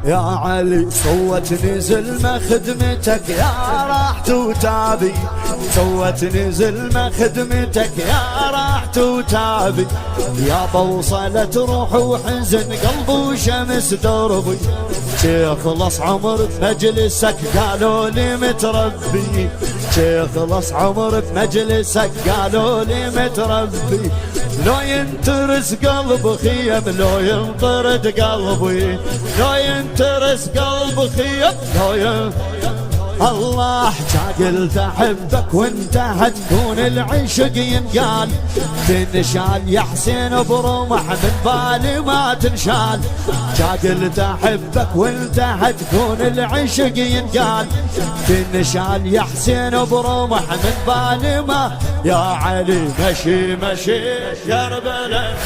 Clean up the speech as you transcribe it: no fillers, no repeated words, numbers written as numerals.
يا علي صوت نزل ما خدمتك يا راحت وتابي، صوت نزل ما خدمتك يا راحت وتابي، يابا وصلت روح وحزن قلبي وشمس دربي، تخلص عمر بمجلسك قالوا لي متربي، تخلص عمر بمجلسك قالوا لي متربي، لو ينترس قلب خيم لو ينطرد قلبي، لو ينترس قلب خيم لو الله قلت احبك وانت هتكون العشق ينقال، تنشال يا حسين برمح من بالي ما تنشال، قلت احبك وانت هتكون العشق ينقال، تنشال يا حسين برمح من بالي ما، يا علي مشي مشي كربلاء